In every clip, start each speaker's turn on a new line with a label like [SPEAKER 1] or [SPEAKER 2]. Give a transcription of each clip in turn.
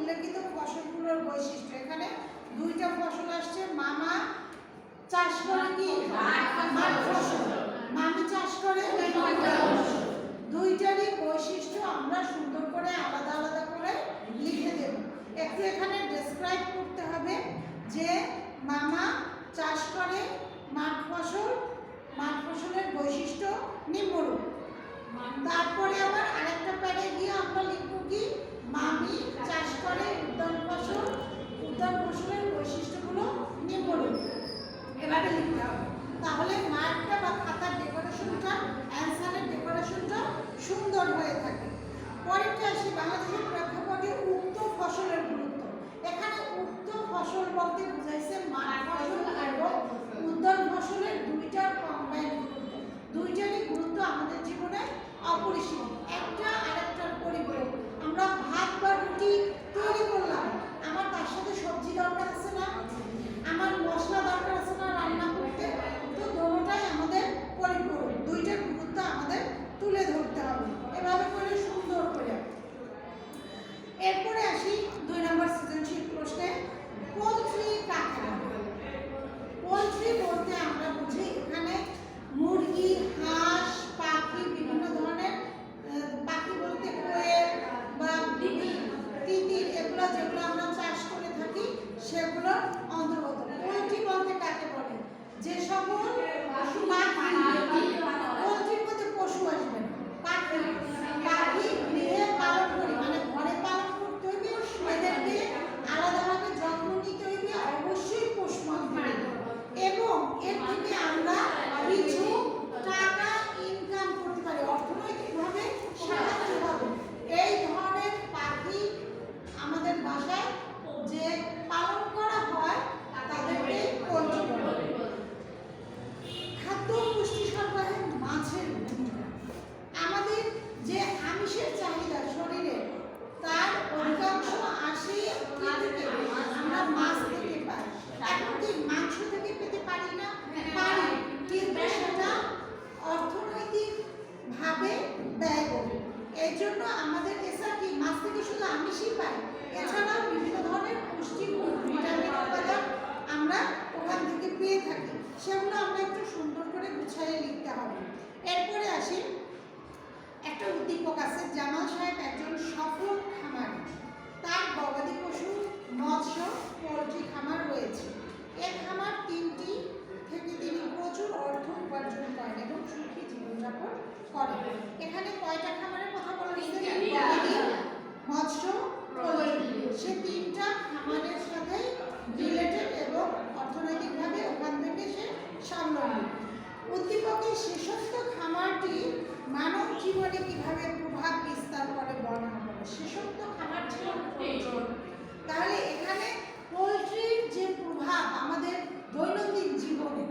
[SPEAKER 1] উল্লেখিত ফসলগুলোর বৈশিষ্ট্য। এখানে দুইটা ফসল আসছে, মামা চাষ করে কি মাঠ ফসল, মামি চাষ করে দুইটারই বৈশিষ্ট্য আমরা সুন্দর করে আলাদা আলাদা করে লিখে দেব। একটু এখানে ডেসক্রাইব করতে হবে যে মামা চাষ করে মাঠ ফসল, মাঠ ফসলের বৈশিষ্ট্য নিম্নরূপ। তারপরে আবার আরেকটা প্যারে গিয়ে আমরা লিখব কি মামি চাষ করে উদ্যান ফসল, উদ্যান ফসলের বৈশিষ্ট্যগুলো নিম্নরূপ। এভাবে লিখতে হবে, তাহলে মার্কটা বা খাতার ডেকোরেশনটা, অ্যান্সারের ডেকোরেশনটা সুন্দর হয়ে থাকে। পরেরটা আসি বাংলাদেশের প্রেক্ষাপটে উক্ত ফসলের গুরুত্ব। এখানে উক্ত ফসল বলতে বুঝাইছে মাঠ ফসল এবং উদ্যান ফসলের দুইটার কম্বাইন্ড গুরুত্ব। দুইটারই গুরুত্ব আমাদের জীবনে অপরিসীম, একটা আরেকটার পরিপূরক। আমরা ভাত বা রুটি তৈরি করলাম, আমার তার সাথে সবজি দরকার আছে না, আমার মশলা দরকার আছে না রান্না করতে, তো দুটোটাই আমাদের পরিপূরক। দুইটার গুরুত্ব আমাদের তুলে ধরতে হবে এভাবে করে সুন্দর করে। এরপরে আসি 2 নম্বর সৃজনশীল প্রশ্নে, পোলট্রি কাকে বলে? পোলট্রি বলতে আমরা বুঝি এখানে মুরগি, হাঁস, পাখি, বিভিন্ন ধরনের পাখি বলতে কোয়েল বা তিতির, এগুলো যেগুলো আমরা চাষ করে থাকি সেগুলো অন্তর্গত। পোলট্রি বলতে কাকে বলে? যে সকল পোলট্রির মধ্যে পশু আসবে না, পাখি, পাখি গৃহে পালন করি মানে ঘরে পালন করতে হইবে, এদেরকে আলাদাভাবে যত্ন নিতে হইবে, অবশ্যই পোষমান দিতে এবং এর থেকে আমরা কিছু টাকা ইনকাম করতে পারি, অর্থনৈতিকভাবে সাহায্য পাবো। এই ধরনের পাখি আমাদের বাসায় যে পালন করা হয় তাদেরকে পোলট্রি বলে। খাদ্য পুষ্টি সরবরাহে মাছের ভূমিকা। আমাদের যে আমিষের চাহিদা শরীরে তার অধিকাংশ আসে আমরা মাছ থেকে পাই। এখন কি মাংস থেকে পেতে পারি না? পারি, কিন্তু সেটা অর্থনৈতিকভাবে ব্যয় করি। এই জন্য আমাদের এছাড়া কি মাছ থেকে শুধু আমিষই পাই, এছাড়াও বিভিন্ন ধরনের পুষ্টিগুণ, ভিটামিন উপাদান আমরা ওখান থেকে পেয়ে থাকি, সেগুলো আমরা একটু সুন্দর করে গুছিয়ে লিখতে হবে। এরপরে আসি, একটা উদ্দীপক আছে, জামাল সাহেব একজন সফল খামারি, তার গবাদি পশু, মৎস্য, পোলট্রি খামার রয়েছে। এই খামার 3টি থেকে তিনি প্রচুর অর্থ উপার্জন করেন এবং সুখী জীবনযাপন করেন। এখানে কয়টা খামারের কথা বলা হয়েছে? গবাদি, মৎস্য, পোলট্রি, সে 3টা খামারের সাথে রিলেটেড এবং অর্থনৈতিকভাবে ওখান থেকে সে স্বাবলম্বী। উদ্দীপকের শেষোক্ত খামারটি মানব জীবনে কিভাবে প্রভাব বিস্তার করে বর্ণনা করে। শেষোক্ত খামার ছিল পোলট্রি, তাহলে এখানে পোলট্রির যে প্রভাব আমাদের দৈনন্দিন জীবনে,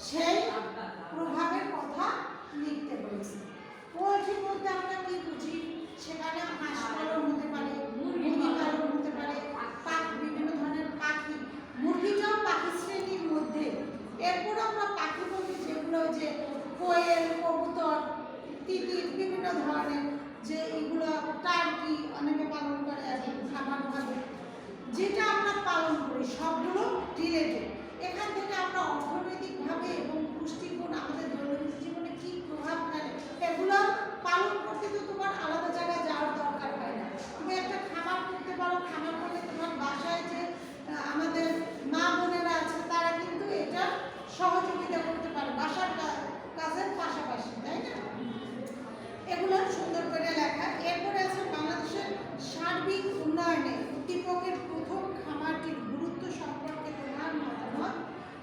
[SPEAKER 1] সেই প্রভাবের কথা লিখতে বলেছে। পোলট্রি বলতে আমরা কি বুঝি? সেখানে হাঁস পালন হতে পারে, মুরগি পালন হতে পারে, বিভিন্ন ধরনের পাখি, মুরগিটাও পাখি শ্রেণীর মধ্যে। এরপর আমরা পাখি বলতে যেগুলো যে কোয়েল, কবুতর, তিতির, বিভিন্ন ধরনের যে এগুলো, টার্কি অনেকে পালন করে খাবার ভাবে, যেটা আমরা পালন করি সবগুলো রিলেটেড। এখান থেকে আমরা অর্থনৈতিকভাবে এবং পুষ্টিগুণ আমাদের দৈনন্দিন জীবনে কি প্রভাব ফেলে এগুলো পালন করতে তো তোমার আলাদা জায়গায় যাওয়ার দরকার হয় না। তুমি একটা খামার করতে পারো, খামার করলে তোমার বাসায় যে আমাদের মা বোনেরা আছে তারা কিন্তু এটা সহযোগিতা করতে পারে বাসার কাজের পাশাপাশি, তাই না? এগুলো সুন্দর করে লেখা। এরপরে আছে বাংলাদেশের সার্বিক উন্নয়নে উদ্দীপকের প্রথম খামারটির গুরুত্ব সম্পর্কে তোমার মতামত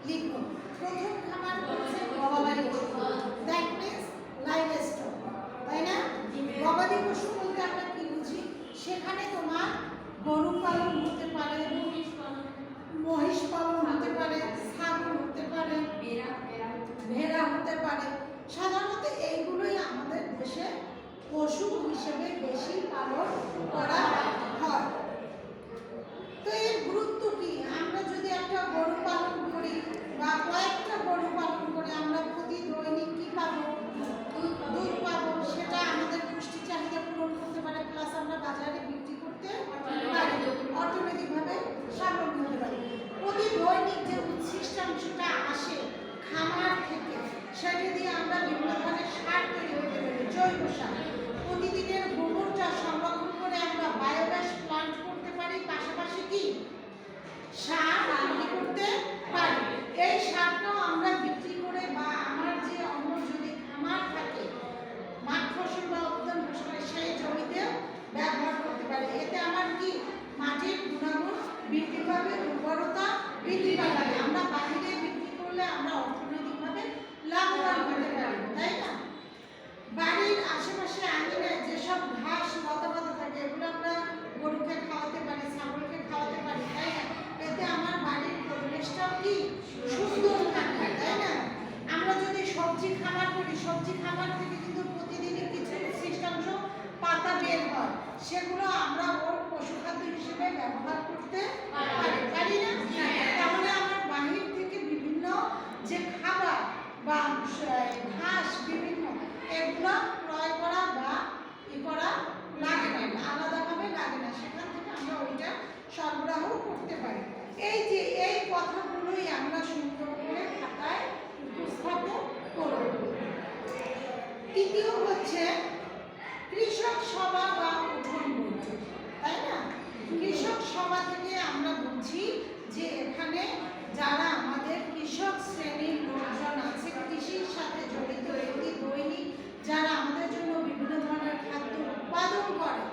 [SPEAKER 1] লিখো। প্রথম খামার হচ্ছে গবাদি পশু, দ্যাট মিন্স লাইভস্টক, তাই না? গবাদি পশু বলতে আমরা কি বুঝি? সেখানে তোমার গরু পালন হতে পারে, মহিষ পালন হতে পারে, ছাগল হতে পারে, ভেড়া হতে পারে। সাধারণত এইগুলোই আমাদের দেশে পশু হিসেবে বেশি পালন করা হয়। তো এর গুরুত্ব কি? আমরা যদি একটা গরু পালন করি বা কয়েকটা গরু পালন করে আমরা প্রতি দৈনিক কি পাবো? দুধ পাবো। সেটা আমাদের পুষ্টি চাহিদা পূরণ করতে পারে, প্লাস আমরা বাজারে বিক্রি করতে পারি। মাটির গুণাগুণ বৃদ্ধি পাবে, উর্বরতা বৃদ্ধি পাবে। আমরা বাহিরে বিক্রি করলে আমরা অর্থনৈতিকভাবে লাভবান হতে পারি, তাই না? বাড়ির আশেপাশে আঙিনায় যেসব ঘাস লতা পাতা থাকে এগুলো আমরা গরুকে খাওয়াতে পারি, ছাগলকে খাওয়াতে পারি, তাই না? এতে আমার বাড়ির পরিবেশটাও কি সুন্দর থাকে, তাই না? আমরা যদি সবজি খামার করি, সবজি খামার থেকে কিন্তু প্রতিদিনই কিছু শতাংশ পাতা বের হয়, সেগুলো আমরা ওর পশুখাদ্য হিসেবে ব্যবহার করতে পারি না? তাহলে আমার বাহির থেকে বিভিন্ন যে খাবার বা ঘাস বিভিন্ন এগুলো ক্রয় করা বা করা লাগে না, আলাদাভাবে লাগে না, সেখান থেকে আমরা ওইটা সরবরাহ করতে পারি। এই যে এই কথাগুলোই আমরা সুন্দর করে খাতায় উপস্থাপন করব। তৃতীয় হচ্ছে কৃষক সভা বা উঠোন বৈঠক, তাই না? কৃষক সভা থেকে আমরা বুঝি যে এখানে যারা আমাদের কৃষক শ্রেণীর লোকজন আছে, কৃষির সাথে জড়িত ব্যক্তি, দৈনিক যারা আমাদের জন্য বিভিন্ন ধরনের খাদ্য উৎপাদন করে,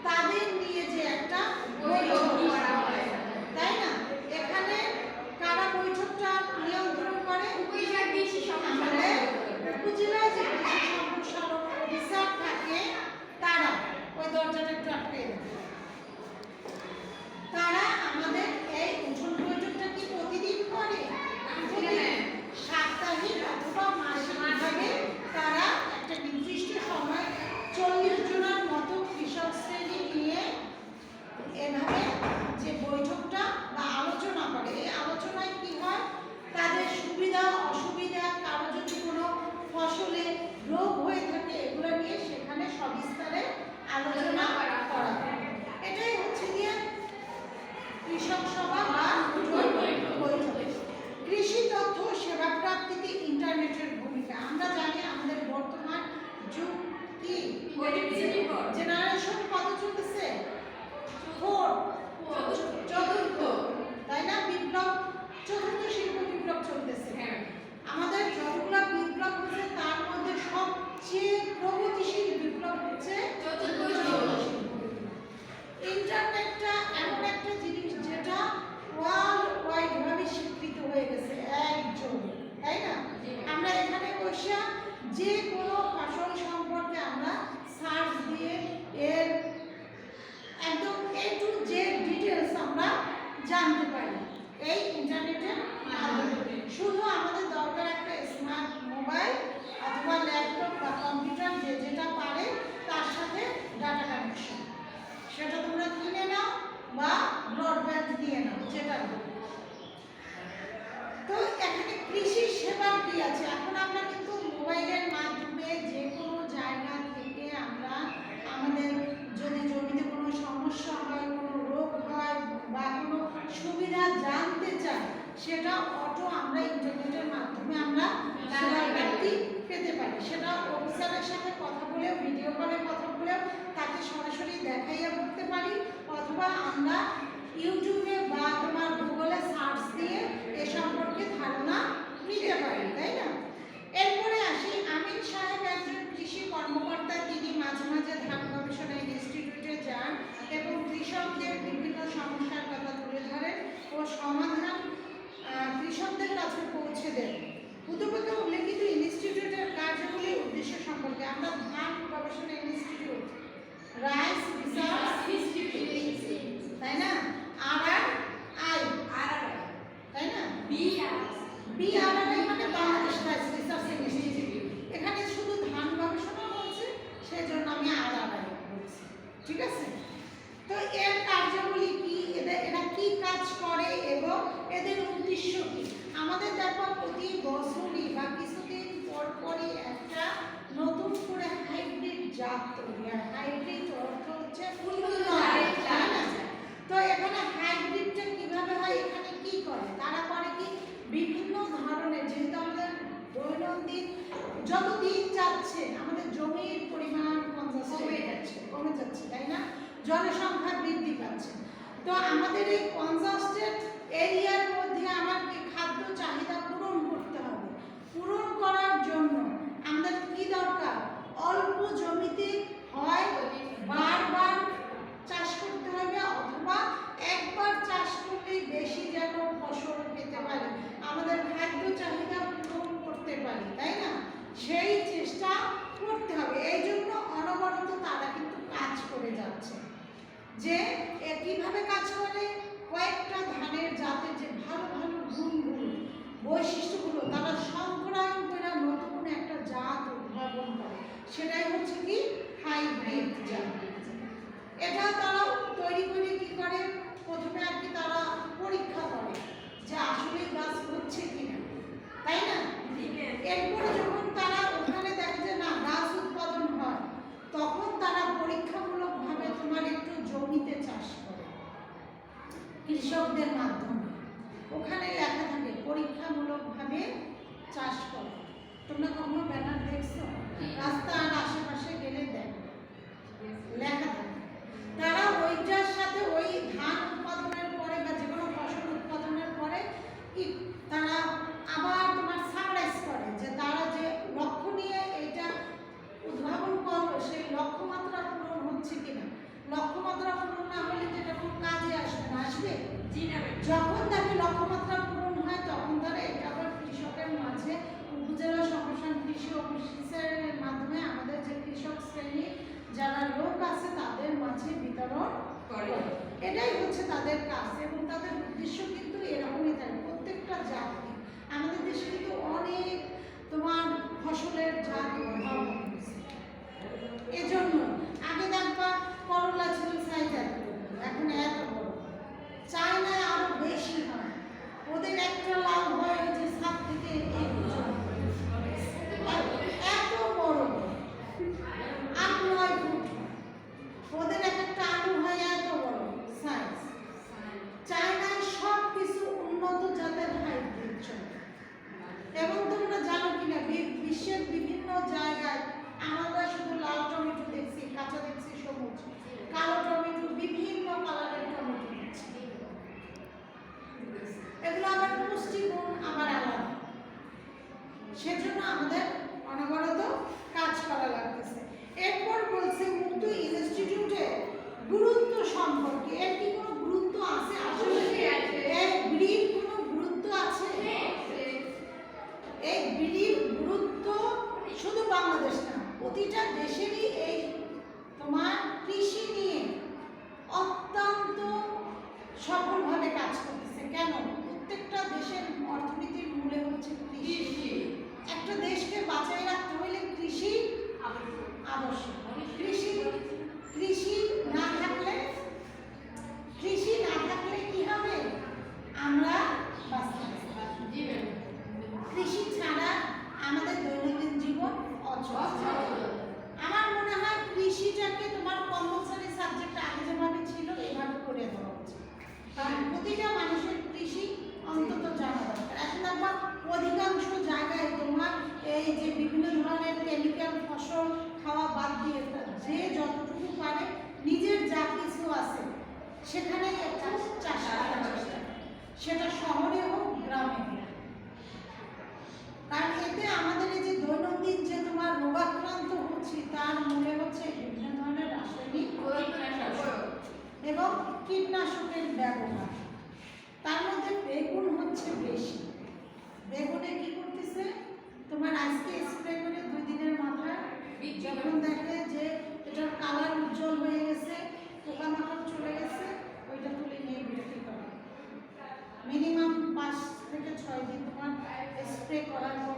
[SPEAKER 1] তাদের নিয়ে যে একটা বৈঠক করা হয়, তাই না? এখানে কারা বৈঠকটা নিয়ন্ত্রণ করে? উপজেলায় যে কৃষি সম্প্রসারণ অফিসার থাকে, তারা ওই দরজাটা একটু আটকে দেয়। তারা আমাদের এই উঠোন বৈঠকটা কি প্রতিদিন করে? সাপ্তাহিক অথবা মাসিকভাবে তারা একটা নির্দিষ্ট সময় 40 জনের মতো কৃষক শ্রেণী নিয়ে এভাবে যে বৈঠকটা বা আলোচনা করে। এই আলোচনায় কি হয়, তাদের সুবিধা অসুবিধা, কারো যদি কোনো ফসলে রোগ হয়ে থাকে এগুলো নিয়ে সেখানে সবিস্তারে আলোচনা করা হয়। এটাই হচ্ছে গিয়ে কৃষক সভা বা বৈঠক। কৃষি তথ্য সেবা প্রাপ্তিতে ইন্টারনেটের ভূমিকা। আমরা জানি আমাদের বর্তমান যুগ কি জেনারেশন কত চলতেছে? 4, চতুর্থ, তাই না? বিপ্লব, চতুর্থ শিল্প বিপ্লব চলতেছে। আমাদের যতগুলো বিপ্লব হচ্ছে তার মধ্যে সবচেয়ে প্রগতিশীল বিপ্লব হচ্ছে চতুর্থ শিল্প বিপ্লব। ইন্টারনেটটা এমন একটা জিনিস যেটা ওয়ার্ল্ড ওয়াইড ভাবে স্বীকৃত হয়ে গেছে একযোগে, তাই না? আমরা এখানে বসে যে কোনো ফসল সম্পর্কে আমরা সার্চ দিয়ে এর একদম A to Z ডিটেইলস আমরা জানতে পারি এই ইন্টারনেটের মাধ্যমে। শুধু আমাদের দরকার একটা স্মার্ট মোবাইল অথবা ল্যাপটপ বা কম্পিউটার, যে যেটা পারে তার সাথে ডাটা কানেকশন, সেটা তোমরা কিনে নাও বা ব্রডব্যান্ড দিয়ে নাও, যেটা। তো এখানে কৃষি সেবা কি আছে? এখন আমরা কিন্তু মোবাইলের মাধ্যমে যে কোনো জায়গা থেকে আমরা আমাদের যদি জমিতে কোনো সমস্যা হয়, কোনো রোগ হয় বা কোনো সুবিধা জানতে চাই, সেটা অটো আমরা ইন্টারনেটের মাধ্যমে আমরা সেবা প্রাপ্তি পেতে পারি। সেটা অফিসারের সাথে কথা বলেও, ভিডিও কলে কথা বলেও তাকে সরাসরি দেখাইয়া করতে পারি, অথবা আমরা ইউটিউবে বা তোমার গুগলে সার্চ দিয়ে এ সম্পর্কে ধারণা নিতে পারি, তাই না? এরপরে আসি, আমিন সাহেব একজন কৃষি কর্মকর্তা। তিনি মাঝে মাঝে ধান গবেষণা ইনস্টিটিউটে যান এবং কৃষকদের বিভিন্ন সমস্যার কথা তুলে ধরেন ও সমাধান কৃষকদের কাছে পৌঁছে দেন। উদ্যোগে উল্লেখিত ইনস্টিটিউটের কার্যগুলি উদ্দেশ্য সম্পর্কে আমরা ধান গবেষণা ইনস্টিটিউট, রাইস রিসার্চ ইনস্টিটিউট, তাই না? RRI, তাই না? BRI মানে বাংলাদেশ রাইস রিসার্চ ইনস্টিটিউট। এখানে শুধু ধান গবেষণা হচ্ছে, সেজন্য আমি RRI বলছি, ঠিক আছে? তো এর কার্যগুলি কি, এরা কি কাজ করে এবং এদের উদ্দেশ্য কি? আমাদের দেখো প্রতি বছরই বা কিছুদিন পর পরই একটা নতুন করে হাইব্রিড জাত তৈরি হয়। হাইব্রিড অর্থ হচ্ছে উন্নত। তো এখানে হাইব্রিডটা কিভাবে হয়, এখানে কি করে? তারা করে কি, বিভিন্ন ধরনের, যেহেতু আমাদের দৈনন্দিন যত দিন যাচ্ছে আমাদের জমির পরিমাণ কমে যাচ্ছে, তাই না? জনসংখ্যা বৃদ্ধি পাচ্ছে। তো আমাদের এই কনজাস্টেড এরিয়ার মধ্যে আমাকে খাদ্য চাহিদা পূরণ করতে হবে। পূরণ করার জন্য আমাদের কি দরকার? অল্প জমিতে হয় বারবার চাষ করতে হবে, অথবা যে কিভাবে কাজ করে, কয়েকটা ধানের জাতের যে ভালো ভালো গুণগুলো বৈশিষ্ট্যগুলো তারা সংগ্রহ করে নতুন একটা জাত উদ্ভাবন করে, সেটাই হচ্ছে কি হাইব্রিড জাত। এটা তারা তৈরি করে কি করে, প্রথমে আর কি তারা পরীক্ষা করে যে আসলে গাছ হচ্ছে কিনা, তাই না? এরপরে যখন তারা ওখানে দেখে যে না গাছ উৎপাদন হয়, তখন তারা পরীক্ষামূলকভাবে তোমার একটু জমিতে চাষ করে কৃষকদের মাধ্যমে। ওখানে লেখা থাকে পরীক্ষামূলকভাবে চাষ করে। তোমরা কখনো ব্যানার দেখছো? রাস্তার আশেপাশে গেলে দেখো লেখা থাকে। তারা ওইটার সাথে ওই ধান উৎপাদনের পরে বা যে কোনো ফসল উৎপাদনের পরে তারা আবার তোমার সামরাইজ করে যে তারা যে লক্ষ্য নিয়ে এটা উদ্ভাবন করলো সেই লক্ষ্যমাত্রা পূরণ হচ্ছে কিনা। লক্ষ্যমাত্রা পূরণ না হলে তো এটা কোনো কাজে আসবে না। আসবে? যখন তাকে লক্ষ্যমাত্রা পূরণ হয় তখন তারা এটা আবার কৃষকের মাঝে উপজেলা সম্প্রসারণ কৃষি অফিসের মাধ্যমে আমাদের যে কৃষক শ্রেণী যারা লোক আছে তাদের মাঝে বিতরণ করে। এটাই হচ্ছে তাদের কাজ এবং তাদের উদ্দেশ্য কিন্তু এরকমই থাকে। প্রত্যেকটা জাতি আমাদের দেশে কিন্তু অনেক তোমার ফসলের জাত উদ্ভাবন হয়েছে। এজন্য আগে দেখবা করলা ছিল সাইজ এত, এখন এত বড়। চায়নায় আরো বেশি হয়, ওদের একটা লাউ হয় যে 7 থেকে 8 এত বড় 8-9 ফুট। ওদের একটা আলু হয় এত বড় সাইজ। চায়নায় সব কিছু উন্নত জাতের হাইব্রিড চলে। এবং তোমরা জানো কিনা বিশ্বের বিভিন্ন জায়গায় আমরা শুধু লাল টমেটো দেখছি, কাঁচা দেখছি সবুজ, কালো টমেটো, বিভিন্ন কালারের টমেটো দেখছি। এগুলো আবার পুষ্টিগুণ আবার আলাদা, সেজন্য আমাদের অনবরত কাজ করা লাগতেছে। এরপর বলছে মুক্ত ইনস্টিটিউটে গুরুত্ব সম্পর্কে। এর কি কোনো গুরুত্ব আছে? আসলে এই ব্রিড কোনো গুরুত্ব আছে? এই ব্রিড গুরুত্ব শুধু বাংলাদেশ না, প্রতিটা দেশেরই এই তোমার কৃষি নিয়ে অত্যন্ত সফলভাবে কাজ করতেছে। কেন? প্রত্যেকটা দেশের অর্থনীতির মূলে হচ্ছে কৃষি। একটা দেশকে বাঁচায় রাখতে হলে কৃষি আবশ্যক। কৃষি না থাকলে কি হবে? আমরা বাঁচতে পারবো না। কৃষি ছাড়া আমাদের দৈনন্দিন জীবন অচল। আমার মনে হয় কৃষিটাকে তোমার কম্পালসারি সাবজেক্ট আগে যেভাবে ছিল এভাবে করে দেওয়া উচিত, কারণ প্রতিটা মানুষের কৃষি অন্তত জানা দরকার। এখন আবার অধিকাংশ জায়গায় তোমার এই যে বিভিন্ন ধরনের কেমিক্যাল ফসল খাওয়া বাদ দিয়ে যে যতটুকু পারে নিজের যা কিছু আছে সেখানে চাষ করার চেষ্টা, সেটা শহরে হোক গ্রামে হোক। কারণ এতে আমাদের এই যে দৈনন্দিন যে তোমার রোগাক্রান্ত হচ্ছে তার মূলে হচ্ছে বিভিন্ন ধরনের রাসায়নিক এবং কীটনাশকের ব্যবহার। তার মধ্যে বেগুন হচ্ছে বেশি। বেগুনে কি করতেছে তোমার আজকে স্প্রে করে 2 দিনের মাথায় যখন দেখে যে এটার কালার উজ্জ্বল হয়ে গেছে, পোকামাকড় চলে গেছে, ওইটা তুলে নিয়ে বিক্রি করে। মিনিমাম 5 থেকে 6 দিন তোমার স্প্রে করার পর